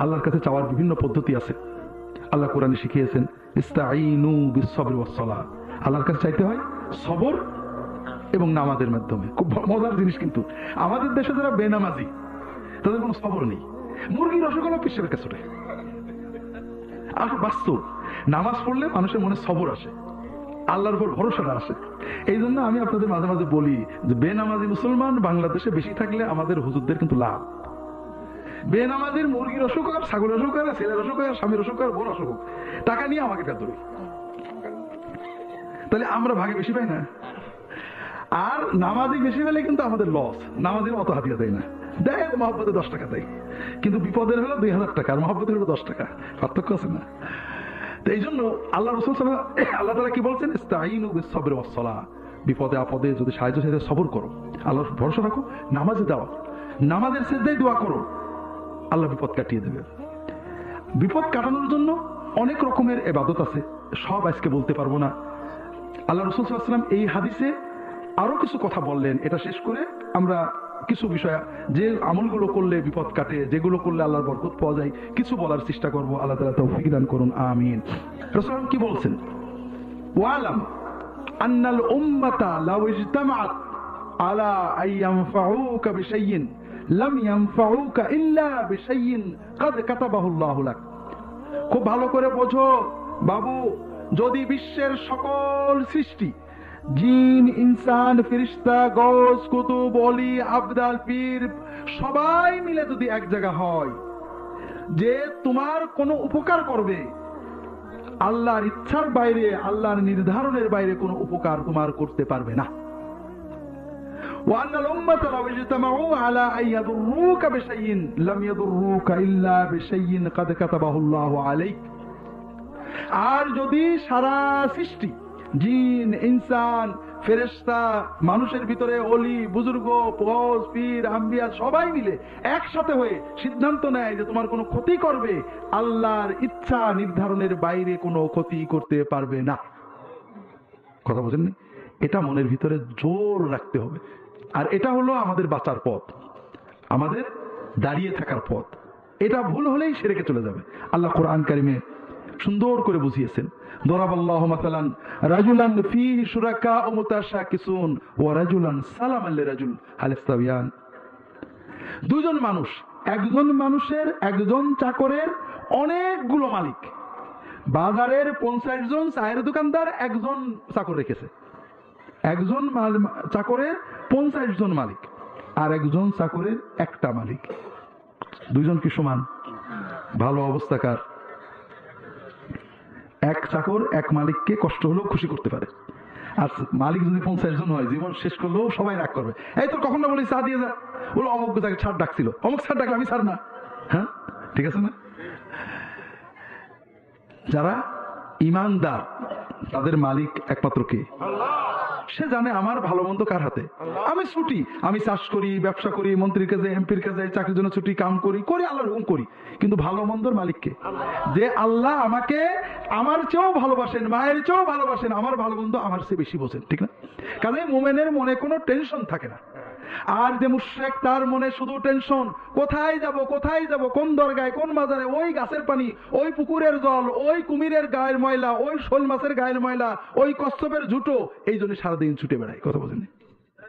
আল্লাহর কাছে চাওয়ার বিভিন্ন পদ্ধতি আছে। আল্লাহ কোরআনে শিখিয়েছেন ইস্তাঈনু বিস-সাবরি ওয়াস-সালাহ, আল্লাহর কাছে চাইতে হয় সবর এবং নামাজের মাধ্যমে। খুব মজার জিনিস, কিন্তু আমাদের দেশে যারা বেনামাজি তাদের কোনো সবর নেই। মুরগি রসগোল্লা পিসের কাছে আর বাস্তব নামাজ পড়লে মানুষের মনে সবর আসে, আল্লাহর উপর ভরসাটা আসে। এই জন্য আমি আপনাদের মাঝে মাঝে বলি যে বেনামাজি মুসলমান বাংলাদেশে বেশি থাকলে আমাদের হুজুরদের কিন্তু লাভ। বেনামাজির মুরগির অসুখ আর ছাগলের অসুখ আর ছেলের অসুখ আর স্বামীর অসুখ আর বোর অসুখ, টাকা নিয়ে আমাকে কাঁদবে, তাহলে আমরা ভাগে বেশি পাই না। আর নামাজি বেশি পেলে কিন্তু আমাদের লস, নামাজির অত হাতিয়া দেয় না, দেয় মহব্বতে 10 টাকা দেয়, কিন্তু বিপদের হলো 2000 টাকা আর মহব্বতের হলো 10 টাকা, পার্থক্য আছে না? তো এই জন্য আল্লাহ রাসূল আল্লাহ তাআলা কি বলছেন, ইস্তাঈনু বিস-সাবরি ওয়াস-সালাহ, বিপদে আপদে যদি সাহায্য চাইতে সবর করো, আল্লাহর ভরসা রাখো, নামাজে দাও, নামাজের সিজদায় দোয়া করো, আল্লাহ বিপদ কাটিয়ে দেবে। বিপদ কাটানোর জন্য অনেক রকমের ইবাদত আছে, সব আজকে বলতে পারবো না। আল্লাহ রাসূল সাল্লাল্লাহু আলাইহি ওয়াসাল্লাম এই হাদিসে আরো কিছু কথা বললেন, এটা শেষ করে আমরা কিছু বিষয় যে আমলগুলো করলে বিপদ কাটে, যেগুলো করলে আল্লাহর বরকত পাওয়া যায়, কিছু বলার চেষ্টা করব। আল্লাহ তাআলা তৌফিক দান করুন, আমিন। রাসূল কি বলছেন, ওয়ালাম আন্নাল উম্মাতা লাউ ইজতামাআত আলা আইয়ানফাউকা বিশাইইন লাম ইয়ানফাউকা ইল্লা বিশাইইন ক্বাদ কাতাবাহু আল্লাহু লাক। খুব ভালো করে বোঝো বাবু, যদি বিশ্বের সকল সৃষ্টি, জিন, ইনসান, ফেরেশতা, গৌস, কুতুব, ওলি, আবদাল, পীর সবাই মিলে যদি এক জায়গা হয় যে তোমার কোনো উপকার করবে, আল্লাহর ইচ্ছার বাইরে, আল্লাহর নির্ধারণের বাইরে কোনো উপকার তোমার করতে পারবে না। ওয়ান্নাল উম্মাতা লাউ ইজতামাউ আলা আইয়াদুররুকা বিশাইইন লাম ইয়াদুররুকা ইল্লা বিশাইইন ক্বাদ কাতাবাহু আল্লাহু আলাইক। আর যদি সারা সৃষ্টি, জিন, ইনসান, ফেরেশতা, মানুষের ভিতরে ওলি, বুজুর্গ, গৌস, পীর, আম্বিয়া সবাই মিলে একসাথে হয়ে সিদ্ধান্ত নেয় যে তোমার কোনো ক্ষতি করবে, আল্লাহর ইচ্ছা নির্ধারণের বাইরে কোনো ক্ষতি করতে পারবে না। কথা বোঝেননি? এটা মনের ভিতরে জোর রাখতে হবে। আর এটা হলো আমাদের বাঁচার পথ, আমাদের দাঁড়িয়ে থাকার পথ। এটা ভুল হলেই শিরকে চলে যাবে। আল্লাহ কোরআন কারিমে সুন্দর করে বুঝিয়েছেন, দরাবাল্লাহু মাসালান রাজুলান ফীহি শুরাকা ও মুতাশাকিসুন ওয়া রাজুলান সালামান লিরাজুল হাল ইস্তাবিয়ান। দুজন মানুষ, একজন মানুষের একজন চাকরের অনেকগুলো মালিক, বাজারের 50 জন চায়ের দোকানদার একজন চাকর রেখেছে। একজন চাকরের 50 জন মালিক আর একজন চাকরের একটা মালিক। দুইজন কি সমান? ভালো অবস্থাকার। এক চাকর এক মালিককে কষ্ট হলেও খুশি করতে পারে, আর মালিক যদি 50 জন হয়, জীবন শেষ করলেও সবাই রাগ করবে। এই তোর কখন না বলি চা দিয়ে যা, বলো অমুক তাকে ছাড় ডাকছিল, অমুক ছাড় ডাকলে আমি ছাড় না। হ্যাঁ, ঠিক আছে না? যারা ইমানদার তাদের মালিক একমাত্র কে? সে জানে আমার ভালো মন্দ কার হাতে। আমি ছুটি, আমি চাষ করি, ব্যবসা করি, মন্ত্রীর কাছে, এমপির কাছে, চাকরির জন্য ছুটি, কাম করি, আল্লাহর হুকুম করি, কিন্তু ভালো মন্দর মালিককে? যে আল্লাহ আমাকে আমার চেয়েও ভালোবাসেন, মায়ের চেয়েও ভালোবাসেন, আমার ভালো মন্দ আমার চেয়ে বেশি বোঝেন, ঠিক না? কাজে মুমিনের মনে কোনো টেনশন থাকে না। আর যে মুশরিক, তার মনে শুধু টেনশন, কোথায় যাব, কোথায় যাব, কোন দরগায়, কোন মাজারে, ওই গাছের পানি, ওই পুকুরের জল, ওই কুমিরের গায়ের ময়লা, ওই শোল মাছের গায়ের ময়লা, ওই কচ্ছপের ঝুটো, এই জন্য সারাদিন ছুটে বেড়ায়। কথা বোঝেন?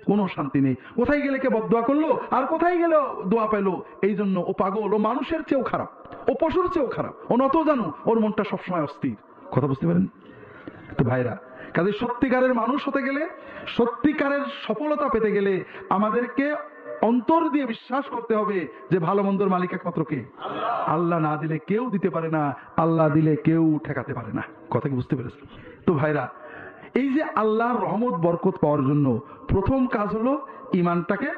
কোনো শান্তি নেই। কোথায় গেলে কে বদদোয়া করলো আর কোথায় গেল দোয়া পেলো, এই জন্য ও পাগল, ও মানুষের চেয়েও খারাপ, ও পশুর চেয়েও খারাপ, ও নত জানো, ওর মনটা সবসময় অস্থির। কথা বুঝতে পারেন তো ভাইরা? কাজে সত্যিকারের মানুষ হতে গেলে, সত্যিকারের সফলতা পেতে গেলে আমাদেরকে অন্তর দিয়ে বিশ্বাস করতে হবে যে ভালো মন্দর মালিক একমাত্র কে? আল্লাহ না দিলে কেউ দিতে পারে না, আল্লাহ দিলে কেউ ঠেকাতে পারে না। কথা কি বুঝতে পেরেছেন তো ভাইরা? এই যে আল্লাহর রহমত বরকত পাওয়ার জন্য প্রথম কাজ হলো ইমানটাকে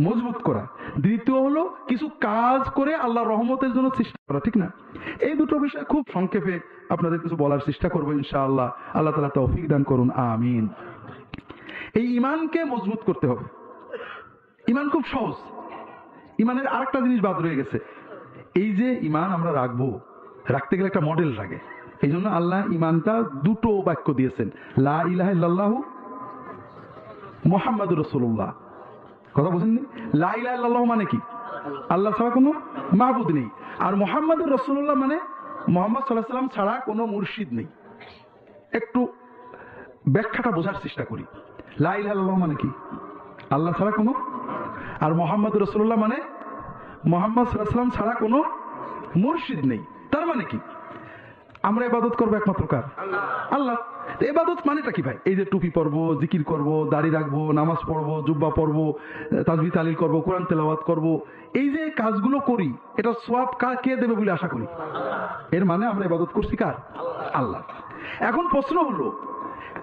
মজবুত করা, দ্বিতীয় হলো কিছু কাজ করে আল্লাহর রহমতের জন্য চেষ্টা করা, ঠিক না? এই দুটো বিষয় খুব সংক্ষেপে আপনাদের কিছু বলার চেষ্টা করবো ইনশাআল্লাহ। আল্লাহ তাআলা তৌফিক দান করুন, আমিন। এই ইমানকে মজবুত করতে হবে। ইমান খুব সহজ। ইমানের আরেকটা জিনিস বাদ রয়ে গেছে। এই যে ইমান আমরা রাখবো, রাখতে গেলে একটা মডেল লাগে। এই জন্য আল্লাহ ইমানটা দুটো বাক্য দিয়েছেন, লা ইলাহা ইল্লাল্লাহু মুহাম্মাদুর রাসূলুল্লাহ। কথা বুঝেননি? লা ইলাহা ইল্লাল্লাহু মানে কি? আল্লাহ ছাড়া কোনো মাবুদ নেই। আর মুহাম্মদুর রাসূলুল্লাহ মানে মুহাম্মদ সাল্লাল্লাহু আলাইহি ওয়াসাল্লাম ছাড়া কোনো মুর্শিদ নেই। একটু ব্যাখ্যাটা বোঝার চেষ্টা করি। লা ইলাহা ইল্লাল্লাহ মানে কি? আল্লাহ ছাড়া কোনো, আর মুহাম্মদুর রাসূলুল্লাহ মানে মুহাম্মদ সাল্লাল্লাহু আলাইহি ওয়াসাল্লাম ছাড়া কোনো মুর্শিদ নেই। তার মানে কি? আমরা ইবাদত করবো একমাত্র কার? আল্লাহ। ইবাদত মানেটা কি ভাই? এই যে টুপি পরবো, জিকির করব, দাড়ি রাখবো, নামাজ পড়বো, জুব্বা পরবো, তাসবিহ তাহলিল করবো, কোরআন তেলাওয়াত করবো, এই যে কাজগুলো করি এটা সওয়াব কে দেবে বলে আশা করি? এর মানে আমরা ইবাদত করছি কার? আল্লাহ। এখন প্রশ্ন হলো,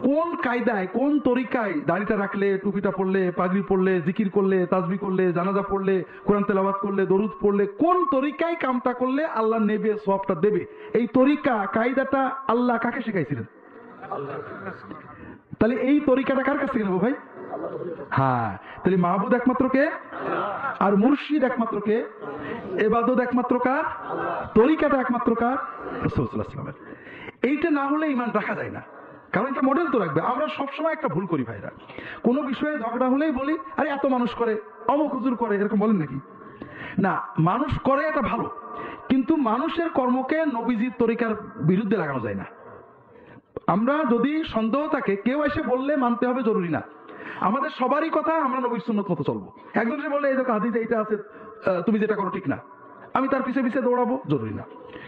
কোন কায়দায়, কোন তরিকায় দাড়িটা রাখলে, টুপিটা পড়লে, পাগড়ি পড়লে, জিকির করলে, তাসবিহ করলে, জানাজা পড়লে, কোরআন তেলাওয়াত করলে, দরুদ পড়লে, কোন তরিকায় কামটা করলে আল্লাহ নেবে, সওয়াবটা দেবে? এই তরিকা, কায়দাটা আল্লাহ কাকে শেখাইছিলেন? তাহলে এই তরিকাটা কার কাছ থেকে নেবো ভাই? হ্যাঁ, তাহলে মাহবুদ একমাত্র কে, আর মুর্শিদ একমাত্র কে, ইবাদত একমাত্র কার, তরিকাটা একমাত্র কার? রাসূল সাল্লাল্লাহু আলাইহি ওয়াসাল্লাম। এইটা না হলে ঈমান রাখা যায় না। কারণ এটা মডেল তো রাখবে। আমরা সবসময় একটা ভুল করি ভাইরা, কোনো বিষয়ে ঝগড়া হলেই বলি আরে এত মানুষ করে, অমুক হুজুর করে, এরকম বলেন নাকি? না, মানুষ করে এটা ভালো, কিন্তু মানুষের কর্মকে নবীজির তরিকার বিরুদ্ধে লাগানো যায় না। আমরা যদি সন্দেহ থাকে, কেউ এসে বললে মানতে হবে জরুরি না। আমাদের সবারই কথা আমরা নবীর সুন্নত মতো চলবো। একজন এসে বলে এই দেখো হাদিসে এইটা আছে, তুমি যেটা করো ঠিক না, আমি তার পিছে পিছে দৌড়াবো, জরুরি না।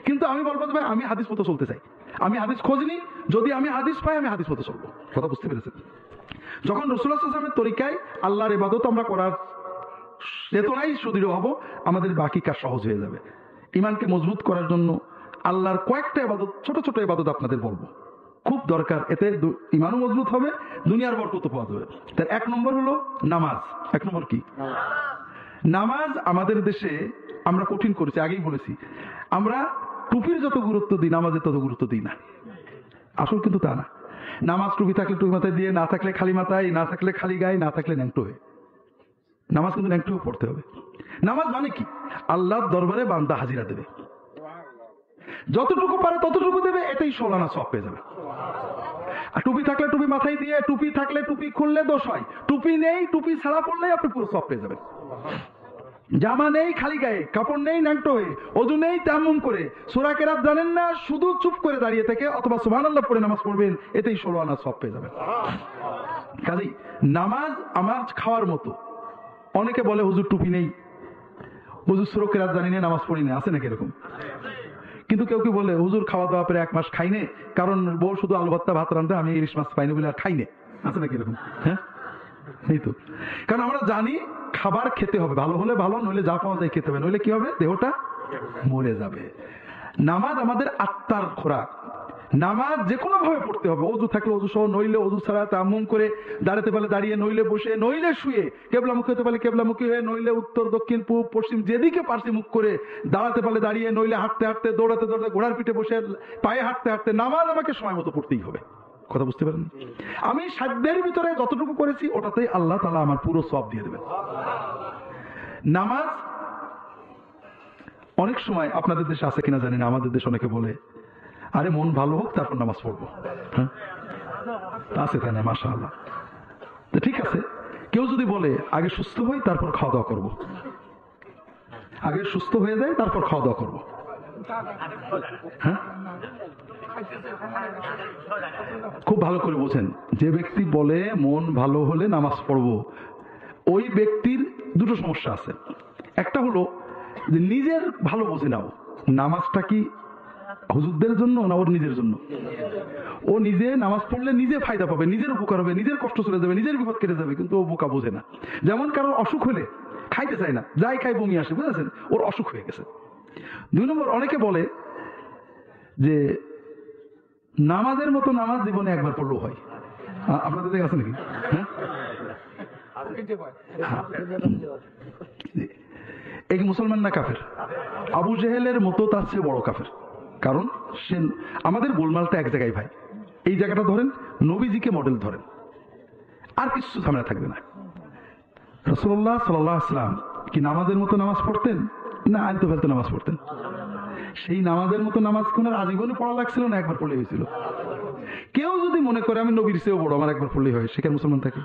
কিন্তু আমি বলবো যে ভাই আমি হাদিস মতো চলতে চাই, আমি হাদিস খোঁজনি, যদি আমি হাদিস পাই আমি হাদিস মতো চলবো। কথা বুঝতে পেরেছেন? যখন রাসূলুল্লাহ সাল্লাল্লাহু আলাইহি ওয়াসাল্লামের তরিকায় আল্লাহর ইবাদত আমরা করার চেতনাই সুদৃঢ় হব, আমাদের বাকি কাজ সহজ হয়ে যাবে। ঈমানকে মজবুত করার জন্য আল্লাহর কয়েকটা ইবাদত, ছোট ছোট ইবাদত আপনাদের বলবো, খুব দরকার। এতে ঈমানও মজবুত হবে, দুনিয়ার বরকত পাওয়া যাবে। তার এক নম্বর হলো নামাজ। এক নম্বর কি? নামাজ। আমাদের দেশে আমরা কঠিন করেছি, আগেই বলেছি, আমরা টুপির যত গুরুত্ব দিই নামাজের তত গুরুত্ব দিই না। আসল কিন্তু তা না। নামাজ টুপি থাকলে টুপি মাথায় দিয়ে, না থাকলে খালি মাথায়, না থাকলে খালি গায়ে, না থাকলে ন্যাংটো হয়ে। নামাজ কিন্তু ন্যাংটো পড়তে হবে। নামাজ মানে কি? আল্লাহর দরবারে বান্দা হাজিরা দেবে, যতটুকু পারে ততটুকু দেবে, এটাই সালানা সওয়াব পেয়ে যাবে। আর টুপি থাকলে টুপি মাথায় দিয়ে, টুপি থাকলে টুপি খুললে দোষ হয়, টুপি নেই টুপি ছাড়া পড়লে আপনি পুরো সওয়াব পেয়ে যাবেন। জামা নেই খালি গায়ে, কাপড় নেই ন্যাংটো হয়ে, ওযু নেই তায়াম্মুম করে, সূরা কেরাত জানেন না, শুধু চুপ করে দাঁড়িয়ে থেকে অথবা সুবহানাল্লাহ পড়ে নামাজ পড়বেন, এতেই 16 আনা সওয়াব পেয়ে যাবেন। কাজেই নামাজ আমার খাওয়ার মতো। অনেকে বলে হুজুর টুপি নেই, হুজুর সূরা কেরাত জানি না, নামাজ পড়ি না, আছে নাকি এরকম? কিন্তু কেউ কি বলে হুজুর খাওয়া দাওয়া পরে 1 মাস খাইনে, কারণ বউ শুধু আলু ভর্তা ভাত রাঁধে, আমি ইলিশ মাছ পাইনি বলে আর খাইনে, আছে নাকি এরকম? হ্যাঁ, এই তো। কারণ আমরা জানি খাবার খেতে হবে, ভালো হলে ভালো, নইলে যা পাওয়া যায় খেতে হবে, নইলে কি হবে? দেহটা মরে যাবে। নামাজ আমাদের আত্মার খোরাক। নামাজ যে কোনো ভাবে পড়তে হবে, ওযু থাকলে ওযু সহ, নইলে ওযু ছাড়া তায়াম্মুম করে, দাঁড়াতে পারলে দাঁড়িয়ে, নইলে বসে, নইলে শুয়ে, কেবলামুখী হতে পারলে কেবলামুখী হয়ে, নইলে উত্তর দক্ষিণ পূব পশ্চিম যেদিকে পারছি মুখ করে, দাঁড়াতে পারলে দাঁড়িয়ে, নইলে হাঁটতে হাঁটতে, দৌড়াতে দৌড়াতে, ঘোড়ার পিঠে বসে, পায়ে হাঁটতে হাঁটতে। নামাজ আমাকে সময় মতো পড়তেই হবে। কথা বুঝতে পারেন? আমি সাধ্যের ভিতরে যতটুকু করেছি ওটাতেই আল্লাহ তাআলা আমার পুরো সওয়াব দিয়ে দেবেন। নামাজ অনেক সময় আপনাদের দেশে আছে কিনা জানি না, আমাদের দেশে অনেকে বলে আরে মন ভালো হোক তারপর নামাজ পড়বো। হ্যাঁ, আছে তাই না? মাশাআল্লাহ। তো ঠিক আছে, কেউ যদি বলে আগে সুস্থ হই তারপর খাওয়া দাওয়া করবো, আগে সুস্থ হয়ে যায় তারপর খাওয়া দাওয়া করবো, হ্যাঁ, খুব ভালো করে বোঝেন। যে ব্যক্তি বলে মন ভালো হলে নামাজ পড়বো, ওই ব্যক্তির দুটো সমস্যা আছে। একটা হলো যে নিজের ভালো বোঝে নাও, নামাজটা কি হুজুরদের জন্য না ওর নিজের জন্য? ও নিজে নামাজ পড়লে নিজে ফায়দা পাবে, নিজের উপকার হবে, নিজের কষ্ট চলে যাবে, নিজের বিপদ কেটে যাবে, কিন্তু ও বোকা বোঝে না। যেমন কারোর অসুখ হলে খাইতে চায় না, যাই খাই বমি আসে, বুঝেছেন? ওর অসুখ হয়ে গেছে। 2 নম্বর, অনেকে বলে যে নামাজের মতো নামাজ জীবনে একবার পড়লেও হয়। আপনাদের দিকে আছে নাকি? হ্যাঁ, এই মুসলমান না কাফের? আবু জেহেলের মতো তার চেয়ে বড় কাফের। কারণ সে, আমাদের গোলমালটা এক জায়গায় ভাই, এই জায়গাটা ধরেন, নবীজিকে মডেল ধরেন, আর কিছু ঝামেলা থাকবে না। রাসূলুল্লাহ সাল্লাল্লাহু আলাইহি ওয়াসাল্লাম কি নামাজের মতো নামাজ পড়তেন না আলতো ফালতো নামাজ পড়তেন? সেই নামাজের মতো নামাজ কোন আজীবনে পড়া লাগছিল না একবার পড়লে হয়েছিল? কেউ যদি মনে করে আমি নবীর চেয়েও বড়, আমার একবার পড়লেই হয়, সেখানে মুসলমান থাকে।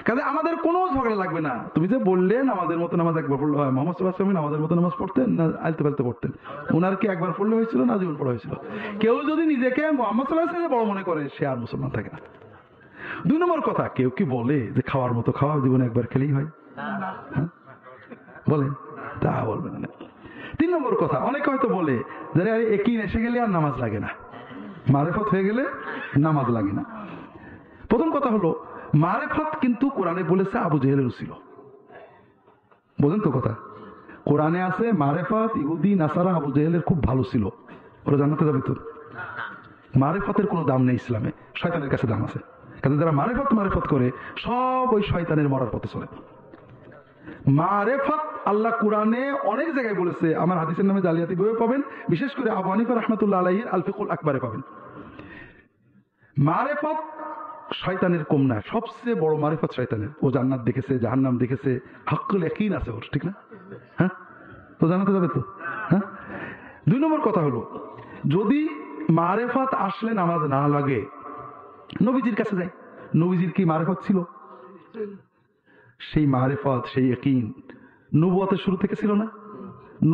কাজে আমাদের কোনো ঝগড়া লাগবে না। তুমি যে বললে নামাজের মতো নামাজ একবার পড়লে হয়, মোহাম্মদ সাল্লাল্লাহু আলাইহি ওয়াসাল্লাম নামাজের মতো নামাজ পড়তেন না আলতে পালতে পড়তেন? ওনার কি একবার পড়লে হয়েছিল না আজীবন পড়া হয়েছিল? কেউ যদি নিজেকে মোহাম্মদ সাল্লাল্লাহু আলাইহি ওয়াসাল্লামের বড় মনে করে, সে আর মুসলমান থাকে না। 2 নম্বর কথা, কেউ কি বলে যে খাওয়ার মতো খাওয়া জীবনে একবার খেলেই হয়? হ্যাঁ বলেন, তা বলবেন না। 3 নম্বর কথা, অনেকে হয়তো বলে যে একই এসে গেলে আর নামাজ লাগে না, মারেফত হয়ে গেলে নামাজ লাগে না। প্রথম কথা হলো, মারেফত কিন্তু কোরআনে বলেছে আবু জেহেলের ছিল। বোঝেন তো কথা? কোরআনে আছে মারেফত ইহুদি নাসারা আবু জেহেলের খুব ভালো ছিল, ওরা জান্নাতে যাবে তো? মারেফতের কোনো দাম নেই ইসলামে, শয়তানের কাছে দাম আছে। কারণ যারা মারেফত করে সব ওই শয়তানের মরার পথে চলে। মারেফত আল্লাহ কোরআনে অনেক জায়গায় বলেছে, আমার হাদিসের নামে জালিয়াতি বইয়ে পাবেন, বিশেষ করে আবু হানিফা রাহমাতুল্লাহ আলাইহির আল ফিকুল আকবারে পাবেন। মারেফত শয়তানের কম না, সবচেয়ে বড় মারেফত শয়তানের। ও জান্নাত দেখেছে, জাহান্নাম দেখেছে, হাক্কুল ইয়াকিন আছে ওর, ঠিক না? হ্যাঁ, তো জান্নাতে যাবে তো। হ্যাঁ। 2 নম্বর কথা হলো, যদি মারেফত আসলে নামাজ না লাগে, নবীজির কাছে যাই। নবীজির কি মারেফত ছিল? সেই মারেফত, সেই ইয়াকিন নবুয়তের শুরু থেকে ছিল না?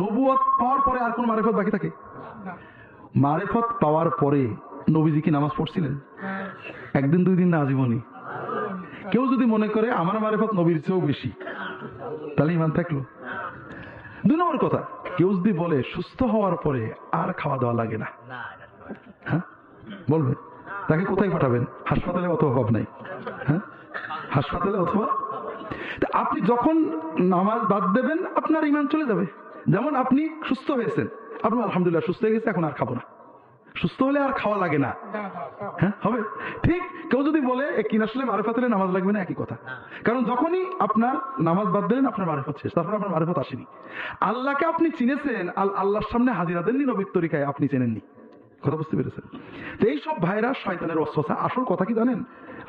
নবুয়ত পাওয়ার পরে আর কোন মারেফত বাকি থাকে? মারেফত পাওয়ার পরে নবীজি কি নামাজ পড়ছিলেন? একদিন 2 দিন না, আজীবনই। কেউ যদি মনে করে আমার মারেফত নবীর চেয়েও বেশি, তাহলে ইমান থাকলো? 2 নম্বর কথা, কেউ যদি বলে সুস্থ হওয়ার পরে আর খাওয়া দাওয়া লাগে না, হ্যাঁ বলবে, তাকে কোথায় পাঠাবেন? হাসপাতালে অথবা অভাব নাই। হ্যাঁ, হাসপাতালে অথবা। আপনি যখন নামাজ বাদ দেবেন আপনার ইমান চলে যাবে। যেমন আপনি সুস্থ হয়েছেন, আপনি আলহামদুলিল্লাহ সুস্থ হয়ে গেছে, এখন আর খাবো না, সুস্থ হলে আর খাওয়া লাগে না, হ্যাঁ হবে। ঠিক কেউ যদি বলে একই আসলে মারেফত হলে নামাজ লাগবে না, একই কথা। কারণ যখনই আপনার নামাজ বাদ দিলেন আপনার মারেফত শেষ, তারপর আপনার মারেফত আসেনি। আল্লাহকে আপনি চিনেছেন, আল্লাহর সামনে হাজিরা দেননি নবীর তরিকায়, আপনি চেনেননি। কথা বুঝতে পেরেছেন? তো এইসব ভাইরা শয়তানের ওয়াসওয়াসা। আসল কথা কি জানেন?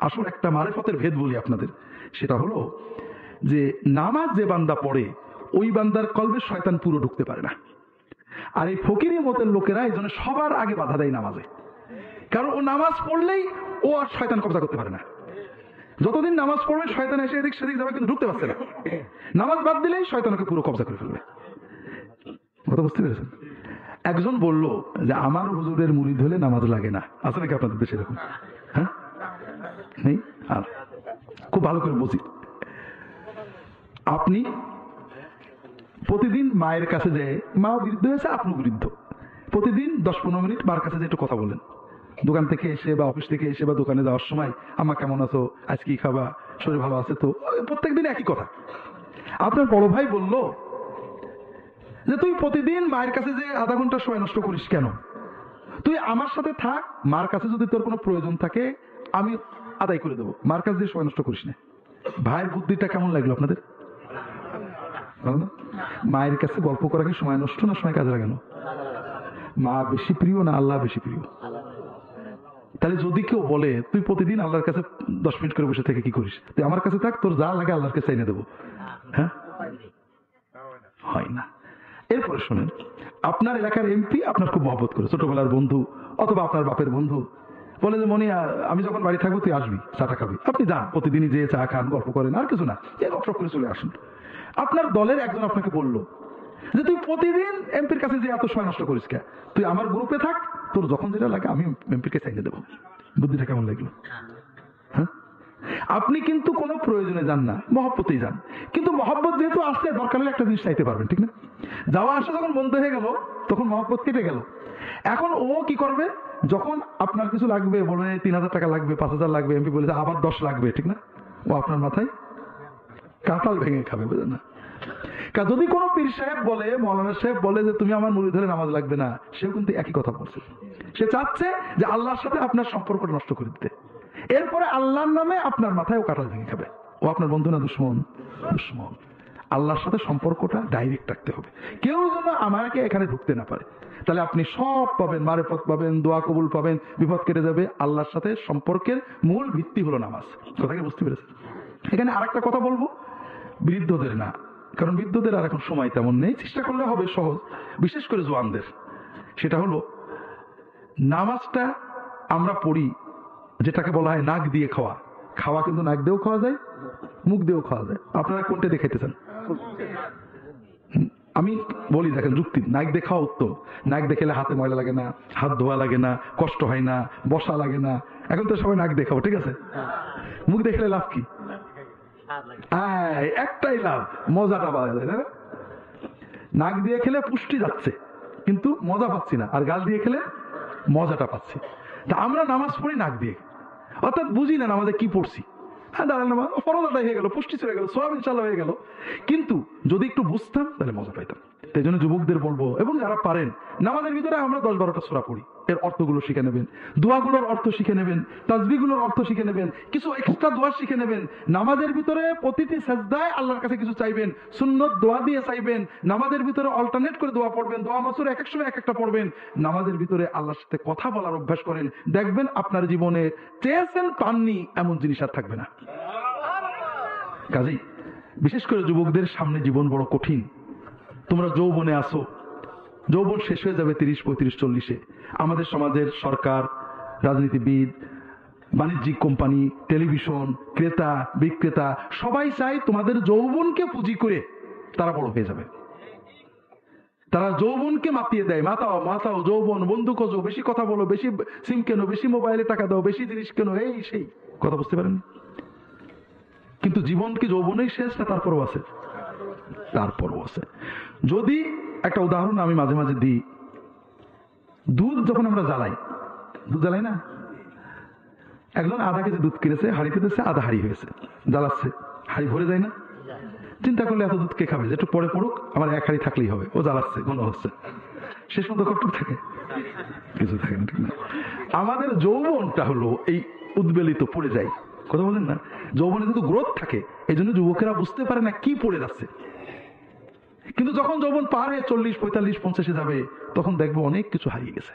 আসল একটা মারেফতের ভেদ বলি আপনাদের, সেটা হলো যে নামাজ যে বান্দা পড়ে ওই বান্দার কলবে শয়তান পুরো ঢুকতে পারে না। আর এই ফকিরি মতের লোকেরা এই জন্য সবার আগে বাধা দেয় নামাজে, কারণ ও নামাজ পড়লেই ও আর শয়তান কবজা করতে পারে না। যতদিন নামাজ পড়বে শয়তান এসে এদিক সেদিক যাবে, কিন্তু ঢুকতে পারছে না। নামাজ বাদ দিলেই শয়তানকে পুরো কবজা করে ফেলবে। কথা বুঝতে পেরেছেন? একজন বলল যে আমার হুজুরের মুরিদ হলে নামাজ লাগে না। আছে নাকি আপনাদের দেশে এরকম? হ্যাঁ, নেই? আর খুব ভালো করে বুঝি, আপনি প্রতিদিন মায়ের কাছে যে মা বৃদ্ধ হয়েছে, আপনি বৃদ্ধ, প্রতিদিন 10-15 মিনিট মার কাছে যে একটু কথা বলেন, দোকান থেকে এসে বা অফিস থেকে এসে বা দোকানে যাওয়ার সময়, আম্মা কেমন আছো, আজ কি খাবা, শরীর ভালো আছে তো, প্রত্যেকদিন একই কথা। আপনার বড় ভাই বলল যে তুই প্রতিদিন মায়ের কাছে যে আধা ঘন্টা সময় নষ্ট করিস কেন? তুই আমার সাথে থাক, মার কাছে যদি তোর কোনো প্রয়োজন থাকে আমি আদায় করে দেবো, মার কাছে যে সময় নষ্ট করিস না। ভাইয়ের বুদ্ধিটা কেমন লাগলো আপনাদের? মায়ের কাছে গল্প করা কি সময় নষ্ট না সময় কাজে লাগানো? মা বেশি প্রিয় না আল্লাহ বেশি প্রিয়? তাহলে যদি কেউ বলে তুই প্রতিদিন আল্লাহর কাছে 10 মিনিট করে বসে থেকে কি করিস, তুই আমার কাছে থাক, তোর যা লাগে আল্লাহর কাছে এনে দেবো, হ্যাঁ হয় না। এরপরে শোনেন, আপনার এলাকার এমপি আপনার খুব মহব্বত করে, ছোটবেলার বন্ধু অথবা আপনার বাপের বন্ধু, বলে যে মনি আমি যখন বাড়ি থাকবো তুই আসবি, চাটা খাবি। আপনি যান, প্রতিদিনই যে চা খান, গল্প করেন, আর কিছু না, এই গল্প করে চলে আসুন। আপনার দলের একজন আপনাকে বললো যে তুই প্রতিদিন এমপির কাছে যে এত সময় নষ্ট করিস কে, তুই আমার গ্রুপে থাক, তোর যখন যেটা লাগে আমি এমপির কাছে এনে দেবো। বুদ্ধিটা কেমন লাগলো? হ্যাঁ, আপনি কিন্তু কোনো প্রয়োজনে যান না, মহব্বতেই যান। কিন্তু মহব্বত যেহেতু আসছে, দরকার হলে একটা জিনিস চাইতে পারবেন, ঠিক না? যাওয়া আসা যখন বন্ধ হয়ে গেল তখন মহব্বত কেটে গেল। এখন ও কি করবে, যখন আপনার কিছু লাগবে, বলবে 3000 টাকা লাগবে, 5000 লাগবে, এমপি বলে আবার 10 লাগবে, ঠিক না? ও আপনার মাথায় কাঁঠাল ভেঙে খাবে, বুঝলেন না? যদি কোনো পীর সাহেব বলে, মৌলানা সাহেব বলে যে তুমি আমার মুরিদ হলে নামাজ লাগবে না, সেও কিন্তু একই কথা বলছে। সে চাচ্ছে যে আল্লাহর সাথে আপনার সম্পর্ক নষ্ট করে দিতে, এরপরে আল্লাহর নামে আপনার মাথায় ও কাঁঠাল ভেঙে খাবে। ও আপনার বন্ধু না দুশমন? দুশমন। আল্লাহর সাথে সম্পর্কটা ডাইরেক্ট রাখতে হবে, কেউ যেন আমাকে এখানে ঢুকতে না পারে। তাহলে আপনি সব পাবেন, মারেফত পাবেন, দোয়া কবুল পাবেন, বিপদ কেটে যাবে। আল্লাহর সাথে সম্পর্কের মূল ভিত্তি হলো নামাজ। কথাকে বুঝতে পেরেছেন? এখানে আরেকটা কথা বলবো, বৃদ্ধদের না, কারণ বৃদ্ধদের আর এখন সময় তেমন নেই, চেষ্টা করলে হবে সহজ, বিশেষ করে জোয়ানদের। সেটা হলো নামাজটা আমরা পড়ি যেটাকে বলা হয় নাক দিয়ে খাওয়া। খাওয়া কিন্তু নাক দিয়েও খাওয়া যায়, মুখ দিয়েও খাওয়া যায়। আপনারা কোনটা দেখাইতেছেন? আমি বলি দেখেন যুক্তি, নাক দিয়ে খাওয়া উত্তম। নাক দেখলে হাতে ময়লা লাগে না, হাত ধোয়া লাগে না, কষ্ট হয় না, বসা লাগে না। এখন তো সবাই নাক দিয়ে খাবো, ঠিক আছে? মুখ দেখলে লাভ কি? একটাই লাভ, মজাটা পাওয়া যায়। নাক দিয়ে খেলে পুষ্টি যাচ্ছে কিন্তু মজা পাচ্ছি না, আর গাল দিয়ে খেলে মজাটা পাচ্ছি। তা আমরা নামাজ পড়ি নাক দিয়ে, অর্থাৎ বুঝি না নামাজে কি পড়ছি। হ্যাঁ দাঁড়ান নামাজ ফরজ আদায় হয়ে গেল, পুষ্টি চলে গেল, সওয়াব ইনশাআল্লাহ হয়ে গেল। কিন্তু যদি একটু বুঝতাম তাহলে মজা পাইতাম। তাই জন্য যুবকদের বলবো, এবং যারা পারেন নামাজের ভিতরে আমরা 10-12টা সূরা পড়ি, এর অর্থগুলো শিখে নেবেন, দোয়াগুলোর অর্থ শিখে নেবেন, তাসবিহগুলোর অর্থ শিখে নেবেন, কিছু এক্সট্রা দোয়া শিখে নেবেন। নামাজের ভিতরে প্রতিটি সাজদায় আল্লাহর কাছে কিছু চাইবেন, সুন্নত দোয়া দিয়ে চাইবেন। নামাজের ভিতরে অল্টারনেট করে দোয়া পড়বেন, দোয়া মাসুর এক এক সময় এক একটা পড়বেন। নামাজের ভিতরে আল্লাহর সাথে কথা বলার অভ্যাস করেন, দেখবেন আপনার জীবনে চেয়েছেন পাননি এমন জিনিস আর থাকবে না। কাজেই বিশেষ করে যুবকদের সামনে জীবন বড় কঠিন। তোমরা যৌবনে আসো, যৌবন শেষ হয়ে যাবে 30, 35, 40-এ। আমাদের সমাজের সরকার, রাজনীতিবিদ, বাণিজ্যিক কোম্পানি, টেলিভিশন, ক্রেতা বিক্রেতা সবাই চায় তোমাদের যৌবনকে পুঁজি করে তারা বড় হয়ে যাবে। তারা যৌবনকে মাতিয়ে দেয়, মাতাও মাতাও যৌবন, বন্ধু খোঁজো, বেশি কথা বলো, বেশি সিম কেনো, বেশি মোবাইলে টাকা দাও, বেশি জিনিস কেনো, এই সেই কথা বুঝতে পারেন। কিন্তু জীবন কি যৌবনেই শেষ না তারপরও আছে? তারপরও আছে। যদি একটা উদাহরণ আমি মাঝে মাঝে দিই, দুধ যখন আমরা জ্বালাই, দুধ জ্বালাই না, একজন আধা কেজি দুধ কিনেছে, হাড়ি পেতেছে, আধা হাড়ি হয়েছে, জ্বালাচ্ছে, হাড়ি ভরে যায় না? চিন্তা করলে এত দুধ কে খাবে? যে একটু পরে পড়ুক, আমার এক হাড়ি থাকলেই হবে। ও জ্বালাচ্ছে, ঘন হচ্ছে, শেষ মতো কটুক থাকে, কিছু থাকে না, ঠিক না? আমাদের যৌবনটা হলো এই উদ্বেলিত, পড়ে যায়, কথা বলেন না? যৌবনে কিন্তু গ্রোথ থাকে, এই জন্য যুবকেরা বুঝতে পারে না কি পড়ে যাচ্ছে। কিন্তু যখন যৌবন পার হয়ে 40, 45, 50-এ যাবে, তখন দেখবো অনেক কিছু হারিয়ে গেছে।